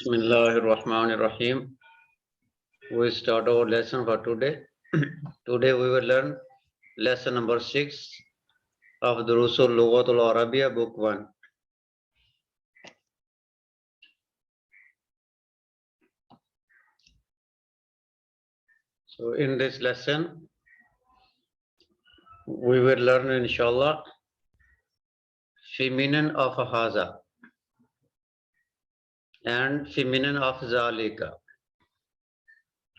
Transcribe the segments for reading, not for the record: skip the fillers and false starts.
Bismillahirrahmanirrahim. We start our lesson for today. Today we will learn lesson number 6 of Durusul Lughatul Arabiya, book 1. So in this lesson, we will learn inshallah feminine of haza and feminine of zalika.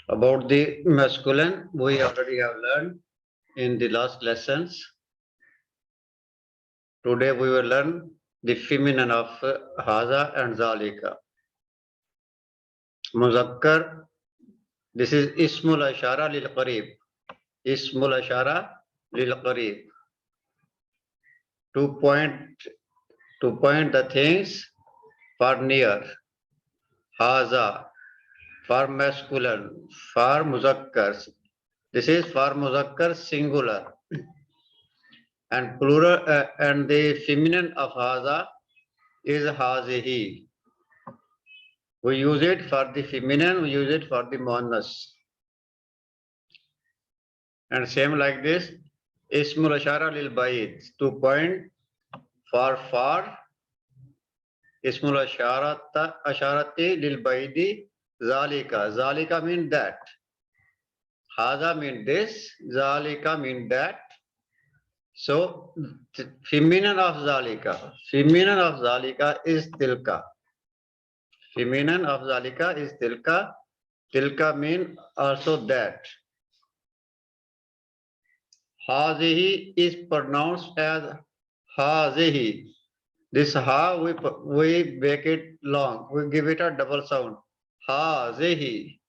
About the masculine, we already have learned in the last lessons. Today we will learn the feminine of haza and zalika. Muzakkar, this is Ismul Ashara lil Qarib. Ismul Ashara lil Qarib. To point the things for near. Haza, for masculine, for muzakkar. This is for muzakkar singular. And plural and the feminine of haza is hazihi. We use it for the feminine, we use it for the muannas. And same like this, Ismul Ashara lil Bayt, to point for Ismul Asharati lil Baydi, Zalika. Zalika means that. Haza means this, Zalika means that. So, feminine of Zalika. Feminine of Zalika is Tilka. Feminine of Zalika is Tilka. Tilka means also that. Hazihi is pronounced as Hazihi. This ha, we make it long. We give it a double sound. Hazihi.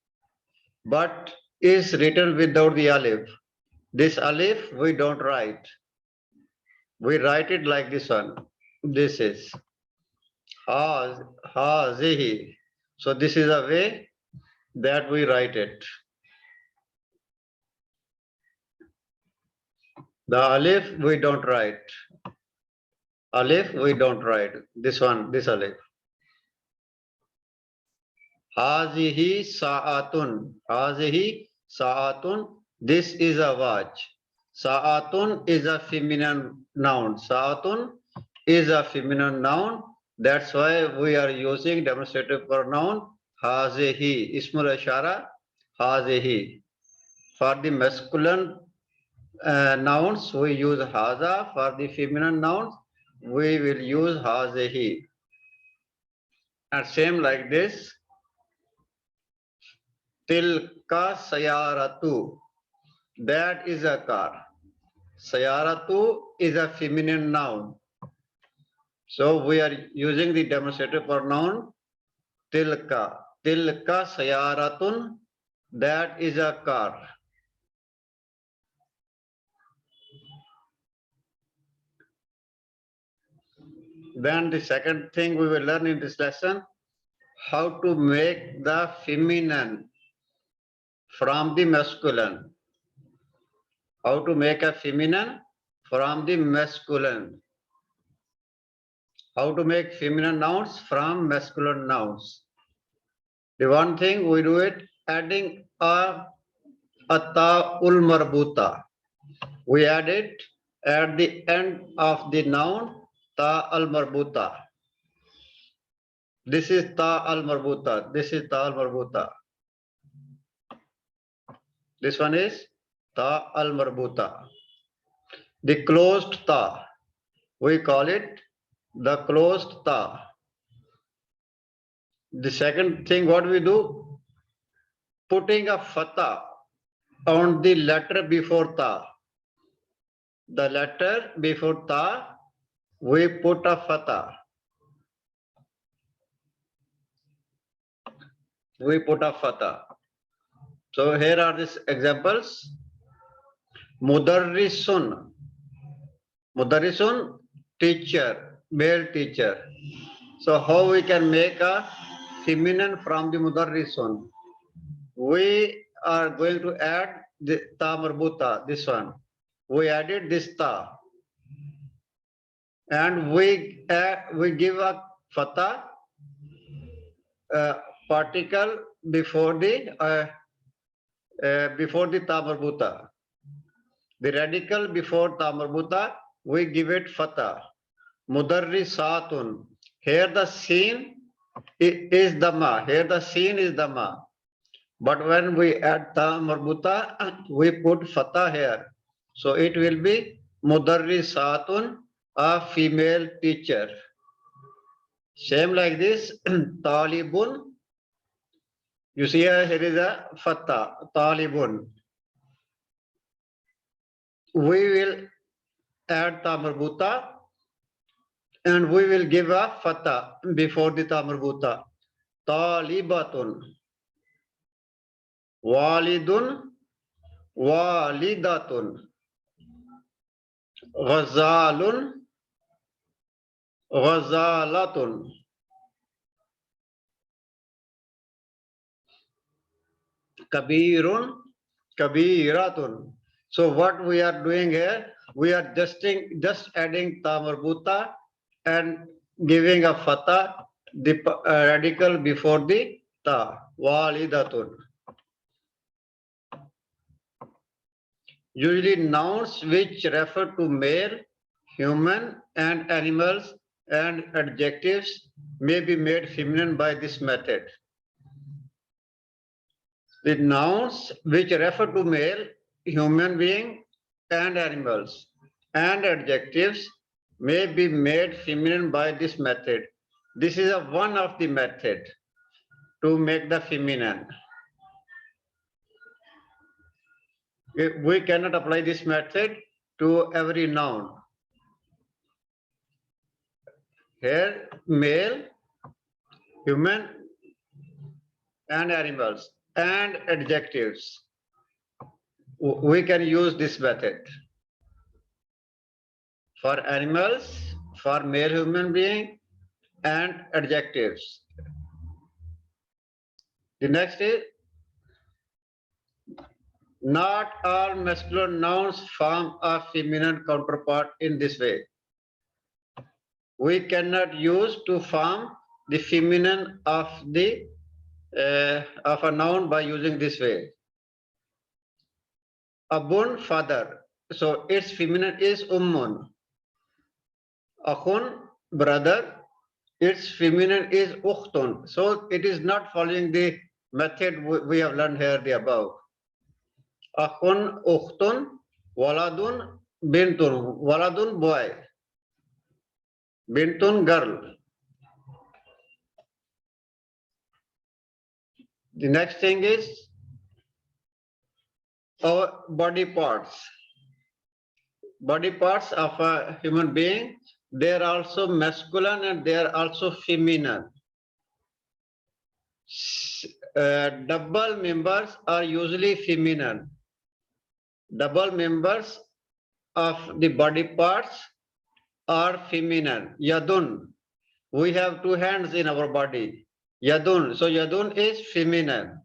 But is written without the alif. This alif we don't write. We write it like this one. This is Hazihi. So this is a way that we write it. The alif we don't write. Alif we don't write. This one, this alif. Hazihi sa'atun. Hazihi sa'atun. This is a watch. Sa'atun is a feminine noun. Sa'atun is a feminine noun. That's why we are using demonstrative pronoun hazihi. Ismul Ashara hazihi. For the masculine nouns, we use haza. For the feminine nouns, we will use hazihi. And same like this. Tilka sayaratu. That is a car. Sayaratu is a feminine noun. So we are using the demonstrative pronoun tilka. Tilka sayaratun. That is a car. Then the second thing we will learn in this lesson, how to make the feminine from the masculine. How to make a feminine from the masculine. How to make feminine nouns from masculine nouns. The one thing we do it adding a ta'ul marbuta. We add it at the end of the noun ta al marbuta. This is ta al marbuta. This is ta al marbuta. This one is ta al marbuta. The closed ta. We call it the closed ta. The second thing what we do, putting a fatha on the letter before ta. The letter before ta, we put a fatha. We put a fatha. So here are these examples. Mudarrisun. Mudarrisun, teacher, male teacher. So how we can make a feminine from the mudarrisun? We are going to add the ta marbuta, this one. We added this ta. And we give a fatha particle before the ta marbuta. The radical before ta marbuta, we give it fatha. Mudarrisatun. Here the sin is dhamma. Here the sin is dhamma. But when we add ta marbuta, we put fatha here. So it will be mudarrisatun, a female teacher. Same like this, talibun. You see here is a fatha, talibun. We will add ta marbuta and we will give a fatha before the ta marbuta. Talibatun. Walidun, walidatun. Ghazalun, ghazalatun. Kabirun, kabiratun. So what we are doing here, we are just adding ta marbuta and giving a fatha, the radical before the ta. Walidatun. Usually nouns which refer to male, human and animals and adjectives may be made feminine by this method. The nouns which refer to male, human being and animals and adjectives may be made feminine by this method. This is one of the method to make the feminine. We cannot apply this method to every noun. Here, male, human, and animals, and adjectives. We can use this method. For animals, for male human being, and adjectives. The next is, not all masculine nouns form a feminine counterpart in this way. We cannot use to form the feminine of a noun by using this way. Abun, father. So its feminine is ummun. Akhun, brother. Its feminine is ukhtun. So it is not following the method we have learned here the above. Akhun, ukhtun, waladun, bintun. Waladun, boy. Bintun, girl. The next thing is our body parts. Body parts of a human being, they are also masculine and they are also feminine. Double members are usually feminine. Double members of the body parts are feminine. Yadun. We have two hands in our body. Yadun. So yadun is feminine.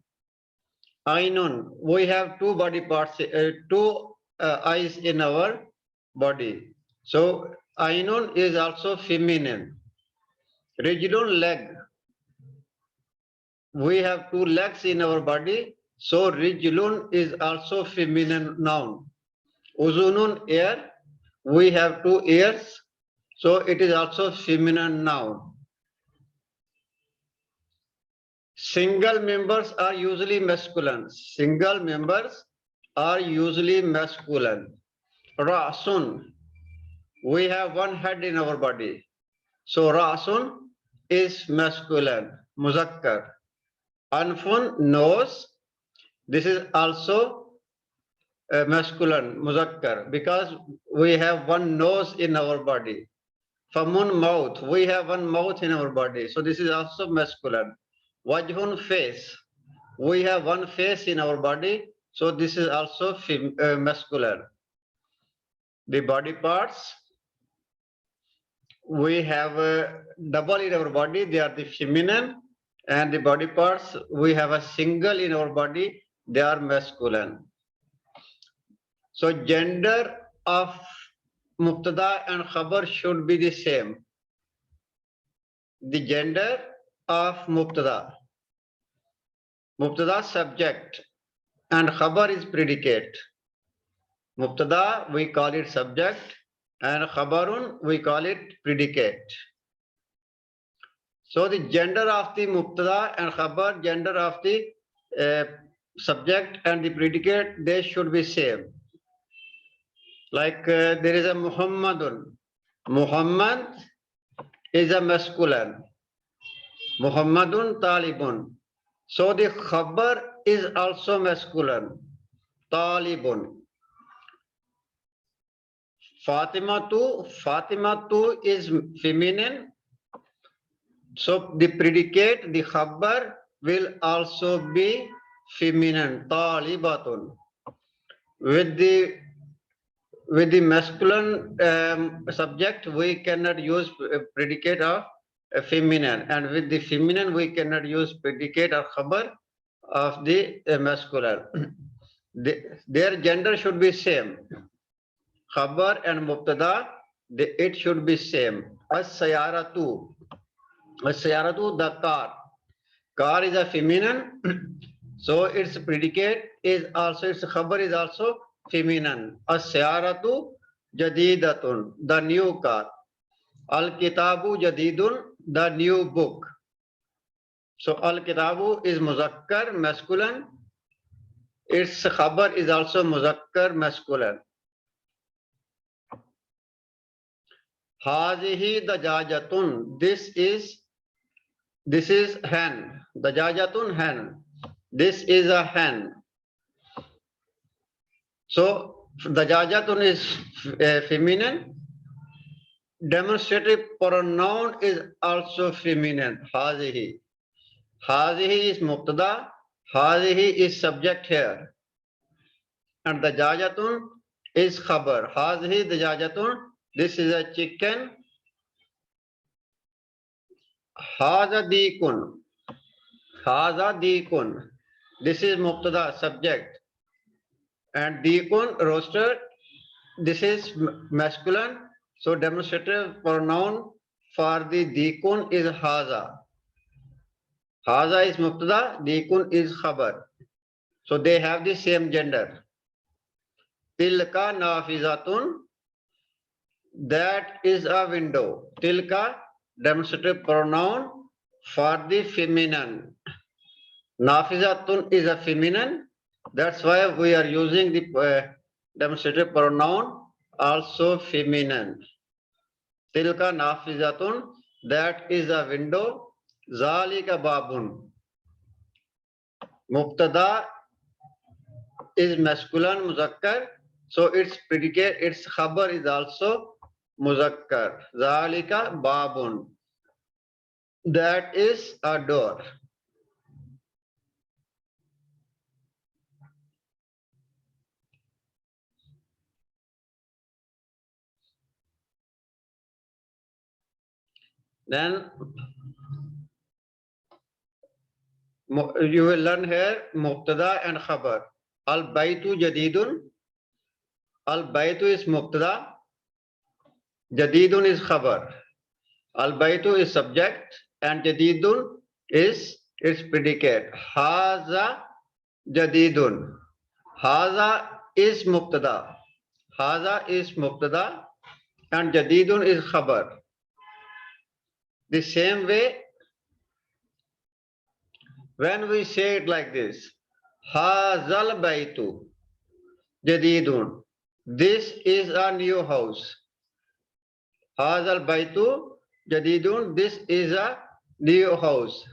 Ainun. We have two body parts, two eyes in our body. So Ainun is also feminine. Rijlun, leg. We have two legs in our body. So Rijlun is also feminine noun. Uzunun, ear. We have two ears. So it is also feminine noun. Single members are usually masculine. Single members are usually masculine. Ra'sun. We have one head in our body. So Ra'sun is masculine. Muzakkar. Anfun, nose. This is also masculine. Muzakkar. Because we have one nose in our body. Famun, mouth. We have one mouth in our body. So this is also masculine. Wajhun, face. We have one face in our body. So this is also masculine. The body parts, we have a double in our body. They are the feminine. And the body parts, we have a single in our body. They are masculine. So gender of Mubtada and Khabar should be the same. The gender of Mubtada Mubtada subject and khabar is predicate. Mubtada we call it subject and khabarun we call it predicate. So the gender of the mubtada and khabar, gender of the subject and the predicate, they should be same. Like there is a Muhammadun. Muhammad is a masculine. Muhammadun talibun. So the khabar is also masculine. Talibun. Fatimatu is feminine. So the predicate, the khabar will also be feminine. Talibatun. With the masculine subject, we cannot use predicate of feminine, and with the feminine, we cannot use predicate or khabar of the masculine. Their gender should be same. Khabar and mubtada, it should be same. As-sayaratu, the car. Car is a feminine, so its predicate is also, its khabar is also feminine. As-sayaratu jadidatun, the new car. Al-kitabu jadidun, the new book. So al-kitabu is muzakkar, masculine. Its khabar is also muzakkar, masculine. Hazihi dajajatun, this is hen. Dajajatun, hen. This is a hen. So dajajatun is feminine. Demonstrative pronoun is also feminine. Hazihi. Hazihi is mubtada. Hazihi is subject here. And dajajatun is khabar. Hazihi dajajatun. This is a chicken. Haza dikun. Haza dikun. This is mubtada, subject. And dikun, roaster. This is masculine. So demonstrative pronoun for the dikun is haza. Haza is mubtada, dikun is khabar. So they have the same gender. Tilka nafizatun, that is a window. Tilka, demonstrative pronoun for the feminine. Nafizatun is a feminine. That's why we are using the demonstrative pronoun also feminine. Tilka nafizatun, that is a window. Zalika babun. Mubtada is masculine, muzakkar. So its predicate, its khabar is also muzakkar. Zalika babun. That is a door. Then you will learn here mubtada and khabar. Al baytu jadidun. Al baytu is mubtada. Jadidun is khabar. Al baytu is subject and jadidun is its predicate. Haza jadidun. Haza is mubtada. Haza is mubtada and jadidun is khabar. The same way, when we say it like this, Hazal baytu jadidun. This is a new house. Hazal baytu jadidun. This is a new house.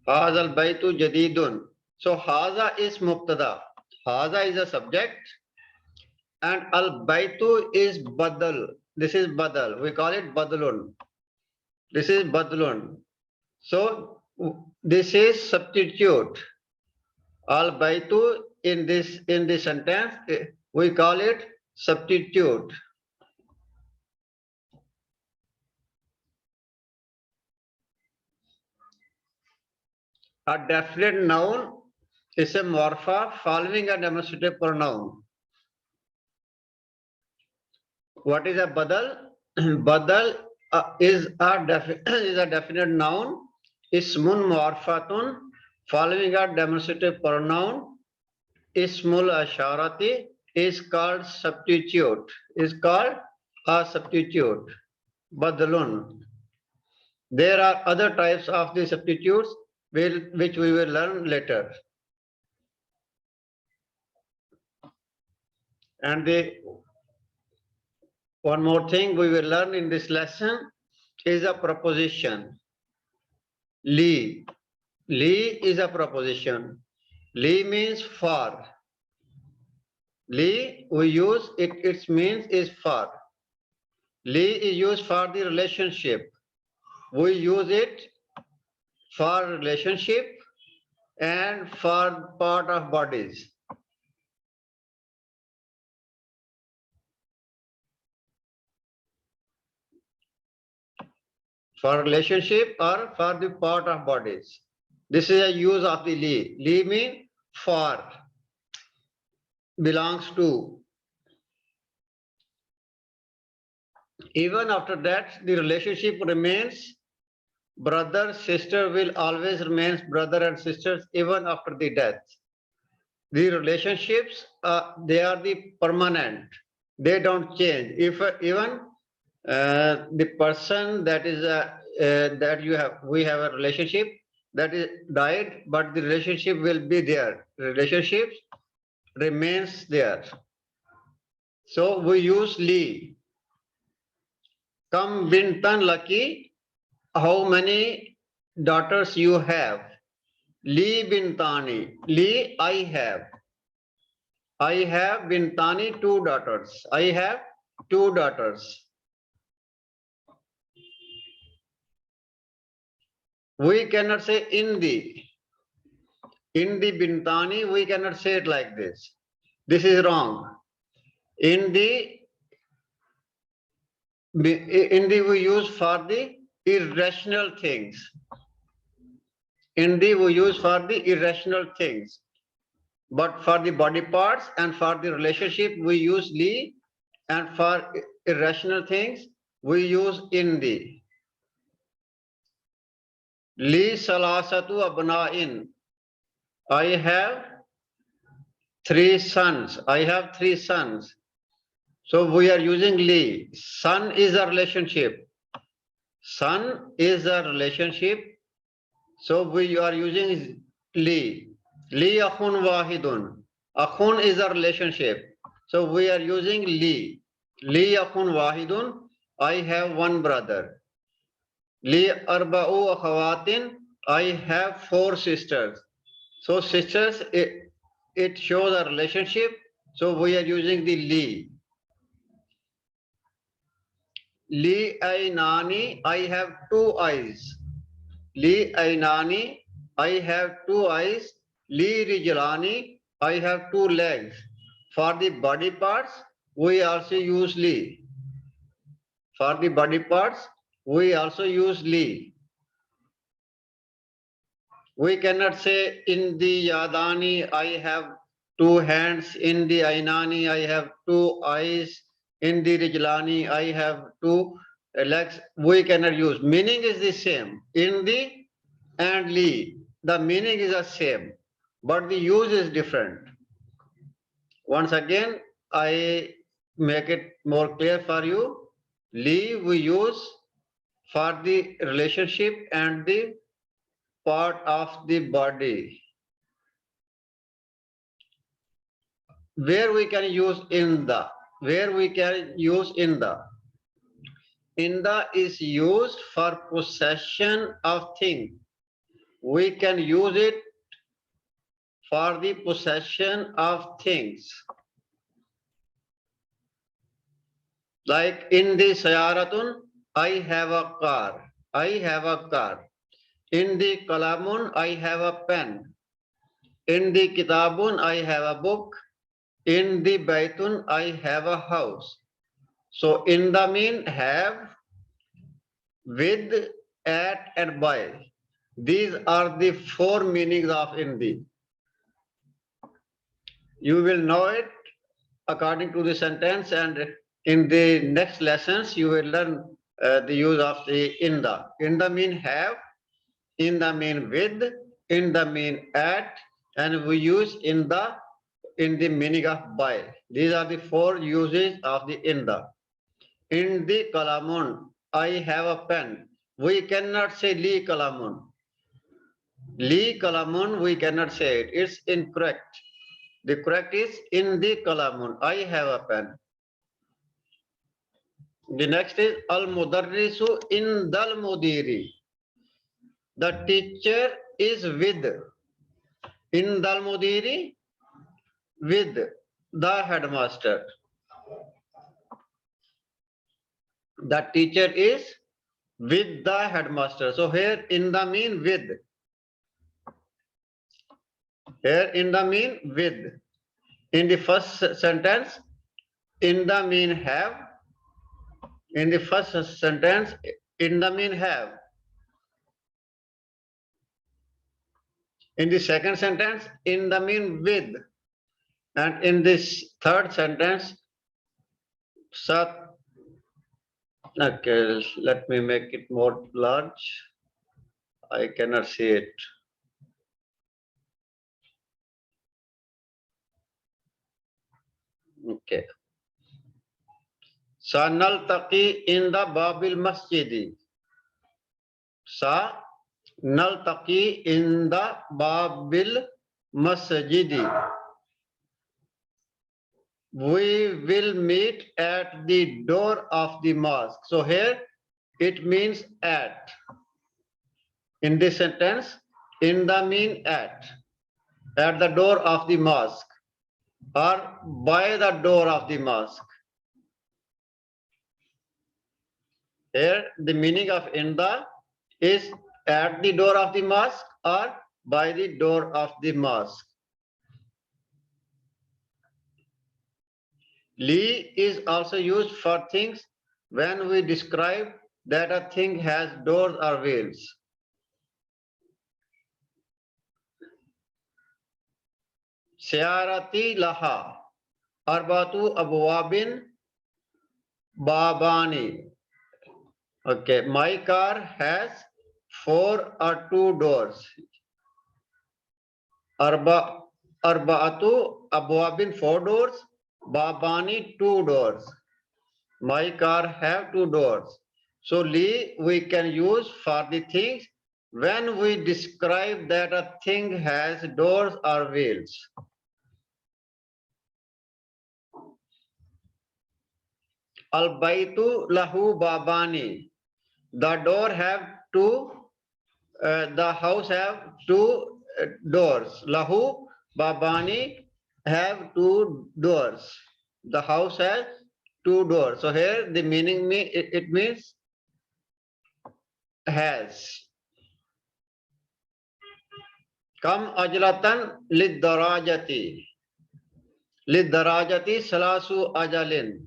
Hazal baytu jadidun. So haza is mubtada. Haza is a subject and al baytu is badal. This is badal. We call it badalun. This is badalun. So this is substitute. Al baytu in this sentence we call it substitute. A definite noun is a morpha following a demonstrative pronoun. What is a badal? Badal is a definite noun Ismun mu'arfatun, following a demonstrative pronoun. Ismul asharati is called substitute. Is called a substitute. Badalun. There are other types of the substitutes which we will learn later. And one more thing we will learn in this lesson is a preposition. Li. Li is a preposition. Li means for. Li we use it, its means is for. Li is used for the relationship. We use it for relationship and for part of bodies. For relationship or for the part of bodies. This is a use of the li. Li means for, belongs to. Even after that, the relationship remains. Brother, sister will always remain brother and sisters even after the death. The relationships, they are the permanent. They don't change. If even the person that is that we have a relationship that is died, but the relationship will be there. Relationship remains there. So we use li. Kam bintan lucky. How many daughters you have? Li bintani. Li I have. I have bintani 2 daughters. I have 2 daughters. We cannot say in the bintani, we cannot say it like this. This is wrong. In the we use for the irrational things. In the we use for the irrational things. But for the body parts and for the relationship, we use li, and for irrational things, we use in the. Li salasatu abna'in. I have 3 sons. I have 3 sons. So we are using li. Son is a relationship. Son is a relationship. So we are using li. Li akhun wahidun. Akhun is a relationship. So we are using li. Li akhun wahidun. I have 1 brother. Li arba'u akhawatin. I have 4 sisters. So sisters, it shows a relationship. So we are using the li. Li aynani. I have 2 eyes. Li aynani. I have 2 eyes. Li rijlani. I have 2 legs. For the body parts, we also use li. For the body parts, we also use li. We cannot say in the yadani, I have 2 hands. In the ainani, I have 2 eyes. In the rijlani, I have 2 legs. We cannot use. Meaning is the same. In the and li, the meaning is the same, but the use is different. Once again, I make it more clear for you. Li we use for the relationship and the part of the body. Where we can use in the? Where we can use in the? In the is used for possession of thing. We can use it for the possession of things. Like in the sayaratun, I have a car. I have a car. In the kalamun, I have a pen. In the kitabun, I have a book. In the baitun, I have a house. So in the mean have, with, at, and by. These are the 4 meanings of in the. You will know it according to the sentence, and in the next lessons you will learn the use of the in the. In the mean have, in the mean with, in the mean at, and we use in the meaning of by. These are the 4 uses of the in the. In the kalamun, I have a pen. We cannot say li kalamun. Li kalamun, we cannot say it. It's incorrect. The correct is in the kalamun. I have a pen. The next is al mudarrisu in dal mudiri. The teacher is with. In dal mudiri, with the headmaster. The teacher is with the headmaster. So here in the mean with. Here in the mean with. In the first sentence, in the mean have. In the first sentence, in the mean have. In the second sentence, in the mean with. And in this third sentence, sat. Okay, let me make it more large. I cannot see it. Okay. Sanaltaqi in the Babil Masjidi. Naltaqi in the Babil Masjidi. We will meet at the door of the mosque. So here it means at. In this sentence, in the mean at the door of the mosque or by the door of the mosque. Here the meaning of in the is at the door of the mosque or by the door of the mosque. Li is also used for things when we describe that a thing has doors or wheels. Syarati laha arbatu abwabin babani. Okay, my car has 4 or 2 doors. Arba'atu abwabin 4 doors. Babani 2 doors. My car have 2 doors. So li we can use for the things when we describe that a thing has doors or wheels. Al baitu lahu babani. The door have 2. The house have 2 doors. Lahu babani have 2 doors. The house has 2 doors. So here the meaning it means has. Kam ajlatan lid darajati. Lid darajati salasu ajalin.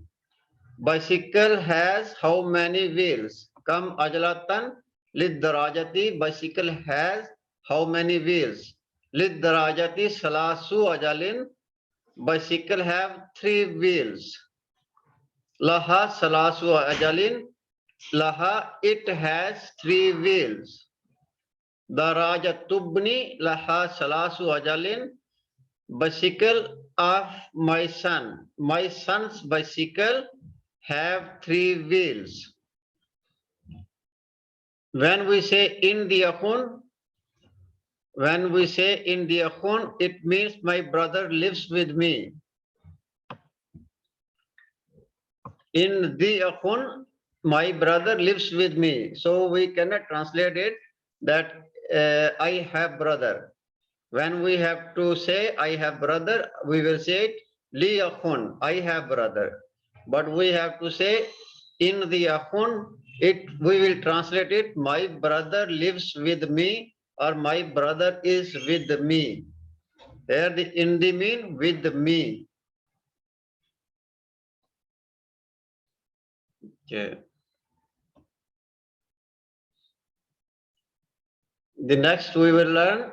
Bicycle has how many wheels? Kam ajlatan lid darajati. Bicycle has how many wheels? Lid darajati salasu ajalin. Bicycle have 3 wheels. Laha salasu ajalin. Laha it has 3 wheels. Darajatubni laha salasu ajalin. Bicycle of my son. My son's bicycle have 3 wheels. When we say in the akhun, it means my brother lives with me. In the akhun, my brother lives with me. So we cannot translate it that I have brother. When we have to say I have brother, we will say it li akhun, I have brother. But we have to say in the akhun, we will translate it my brother lives with me or my brother is with me. There the in the mean with me. Okay. The next we will learn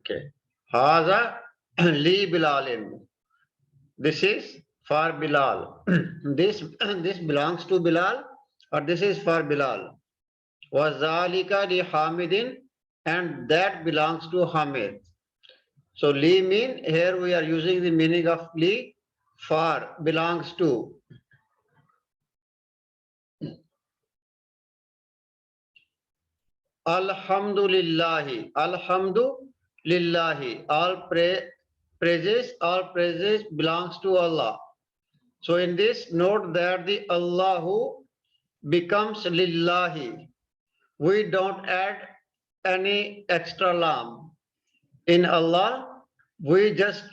Okay. Haza li Bilalin. This is for Bilal. This belongs to Bilal, or this is for Bilal. Wazalika li Hamidin, and that belongs to Hamid. So li mean, here we are using the meaning of li for belongs to. Alhamdulillahi. Alhamdulillahi. All praises belongs to Allah. So in this, note that the Allahu becomes lillahi. We don't add any extra lam. In Allah, we just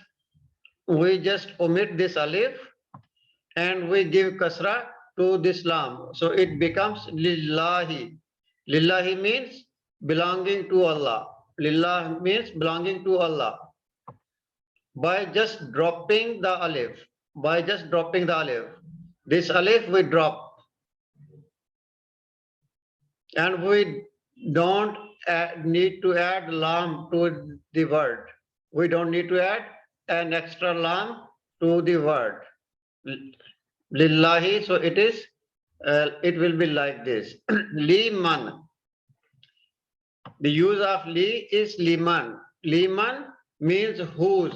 omit this alif and we give kasra to this lam. So it becomes lillahi. Lillahi means belonging to Allah. Lillah means belonging to Allah. By just dropping the alif, this alif we drop, and we don't need to add lam to the word. We don't need to add an extra lam to the word. Lillahi, so it is, it will be like this. Liman. The use of li is liman. Liman means whose.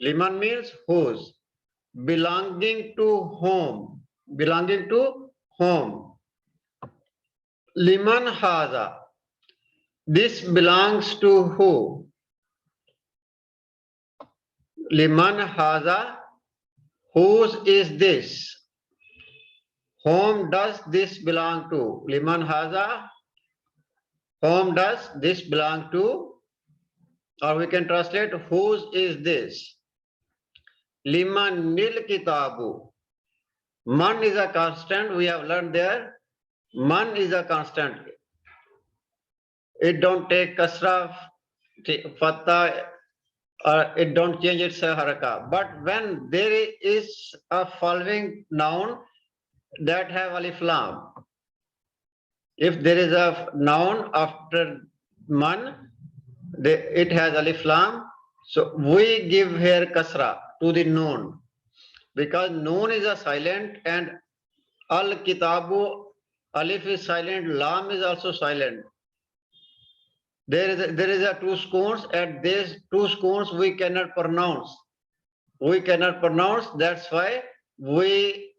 Liman means whose. Belonging to whom. Belonging to whom. Liman haza. This belongs to who? Liman haza. Whose is this? Whom does this belong to? Liman haza. Whom does this belong to? Or we can translate, whose is this? Liman nil kitabu. Man is a constant. We have learned there. Man is a constant. It don't take kasra, fatha, or it don't change its haraka. But when there is a following noun that have alif lam, if there is a noun after man, it has alif lam, so we give here kasra to the noon, because noon is a silent and al kitabu, alif is silent, lam is also silent. There is a two scones, and these two scones we cannot pronounce. We cannot pronounce. That's why we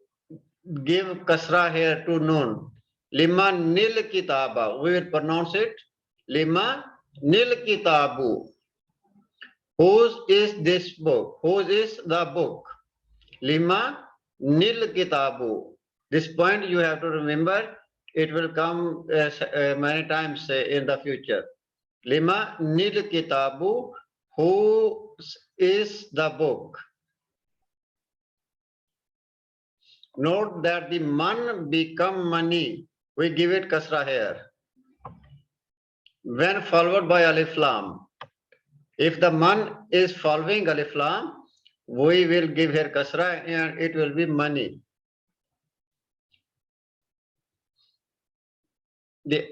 give kasra here to noon. Lima nil kitaba. We will pronounce it. Lima nil kitabu. Whose is this book? Whose is the book? Lima nil kitabu. This point you have to remember. It will come many times in the future. Lima nil kitabu. Who is the book? Note that the man become money. We give it kasra here. When followed by alif lam. If the man is following alif lam, we will give here kasra and it will be money.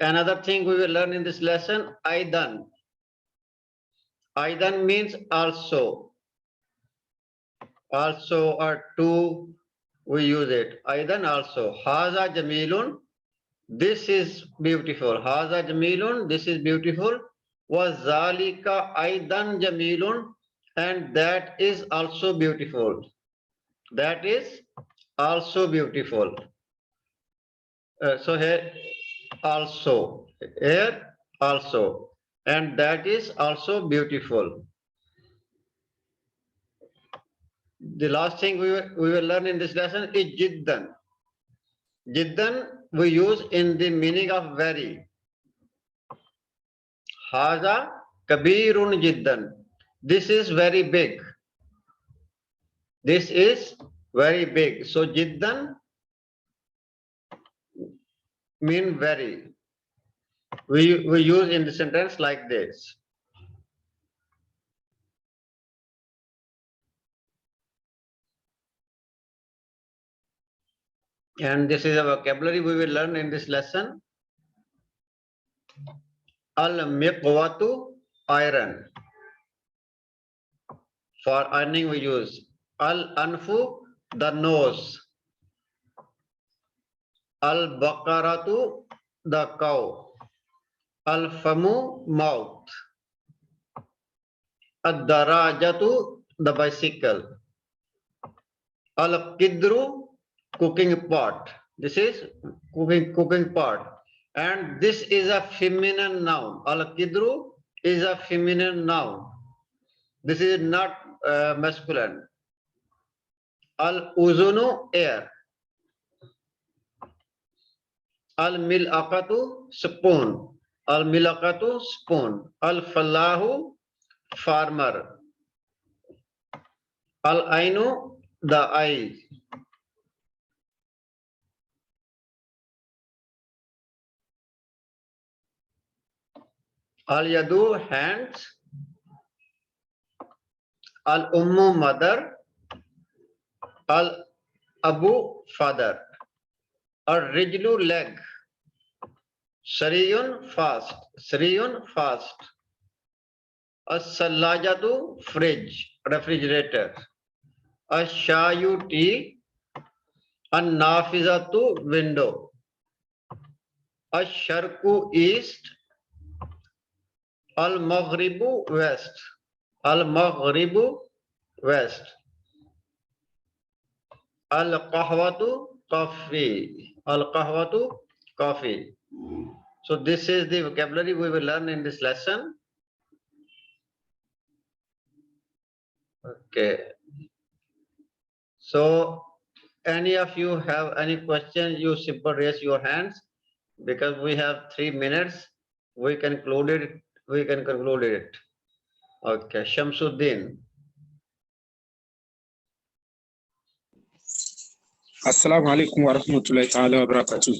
Another thing we will learn in this lesson, aidan. Aidan means also. Also or to, we use it. Aidan also. Haza jamilun. This is beautiful. Haza jamilun. This is beautiful. Wazalika aidan jamilun. And that is also beautiful. That is also beautiful. So here also. Here also. And that is also beautiful. The last thing we will learn in this lesson is jiddan. Jiddan we use in the meaning of very. Haza kabirun jiddan. This is very big. This is very big. So jiddan mean very. We use in the sentence like this. And this is a vocabulary we will learn in this lesson. Al-miqwatu iron. For ironing we use al-anfu, the nose. Al-baqaratu, the cow. Al-famu, mouth. Ad-darajatu, the bicycle. Al-qidru, cooking pot. This is cooking pot. And this is a feminine noun. Al-qidru is a feminine noun. This is not masculine. Al-uzunu, air. Al-mil'aqatu, spoon. Al-mil'aqatu, spoon. Al-fallahu, farmer. Al-ainu, the eye. Al-yadu, hands. Al-ummu, mother. Al-abu, father. Al-rijlu, leg. Sariyun, fast. Sariyun, fast. As-sallajatu, fridge, refrigerator. Ash-shayu, tea. An-nafizatu, window. Ash-sharku, east. Al-maghribu, west. Al-maghribu, west. Al-qahwatu, coffee. Al-qahwatu, coffee. So this is the vocabulary we will learn in this lesson. Okay. So any of you have any questions, you simply raise your hands because we have 3 minutes. We can conclude it. We can conclude it. Okay, Shamsuddin. Assalamu alaikum wa rahmatullahi ta'ala wa barakatuh.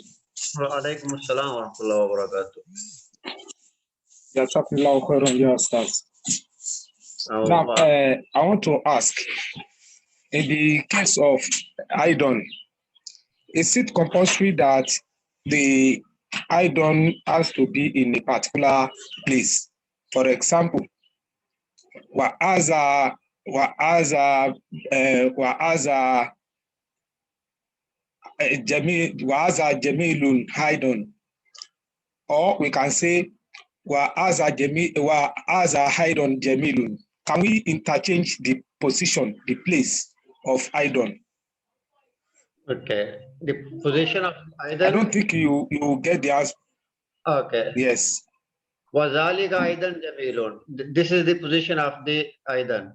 Wa alaikum assalam wa rahmatullahi wa barakatuh. Jazakumullahu khairan, ya Ustaz. Now, I want to ask, in the case of idol, is it compulsory that the idol has to be in a particular place? For example, wa'aza jamilun haidon, or we can say wa'aza haidon jamilun. Can we interchange the position, the place of idol? Okay, the position of idol. I don't think you get the answer. Okay. Yes. Wazalika aidan jamilun. This is the position of the aidan.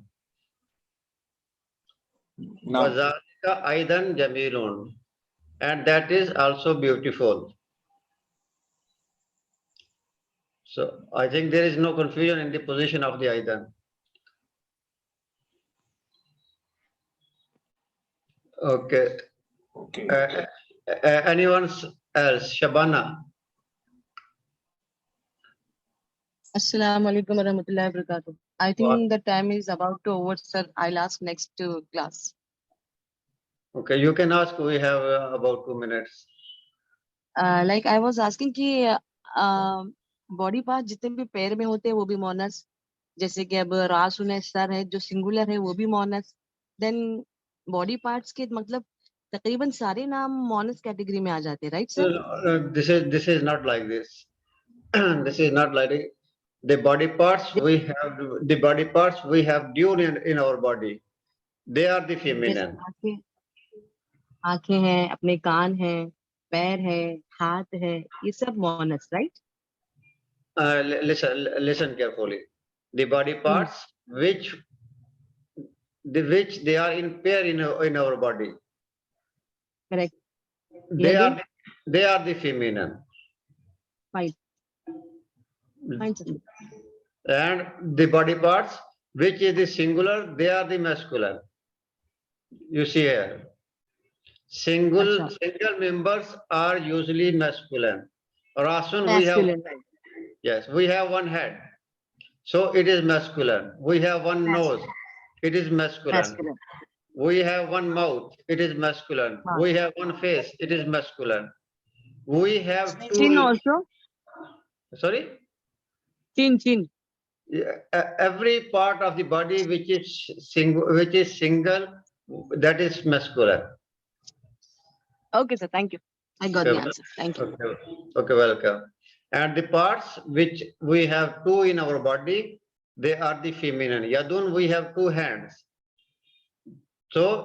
Wazalika aidan jamilun. And that is also beautiful. So I think there is no confusion in the position of the aidan. Okay. Okay. Anyone else? Shabana. Assalamu alaikum warahmatullahi wabarakatuh. I think the time is about to over, sir. I'll ask next class. Okay, you can ask. We have about 2 minutes. Like I was asking कि body part जितने भी पैर में होते हैं वो भी मोनस, जैसे कि अब रासुन है, सर है, जो सिंगुलर है वो भी मोनस. Then body parts के मतलब तकरीबन सारे नाम मोनस कैटेगरी में आ जाते हैं, right sir? This is not like this. This is not like it. The body parts we have due in our body. They are the feminine. आंखें हैं, अपने कान हैं, पैर है, हाथ है, ये सब Moonis, right? Listen carefully. The body parts which they are in pair in our body. Correct. They are the feminine. Fine. Fine, sir. And the body parts which is the singular, they are the masculine. You see here. Single members are usually masculine. Rasun, masculine. Yes, we have one head. So it is masculine. We have one nose. It is masculine. We have one mouth. It is masculine. We have one face. It is masculine. We have two. Chin also? Sorry? Chin. Every part of the body which is single, that is muscular. Okay, sir. Thank you. I got the Okay. answer. Thank you. Okay, welcome. And the parts which we have two in our body, they are the feminine. Yadun, we have two hands. So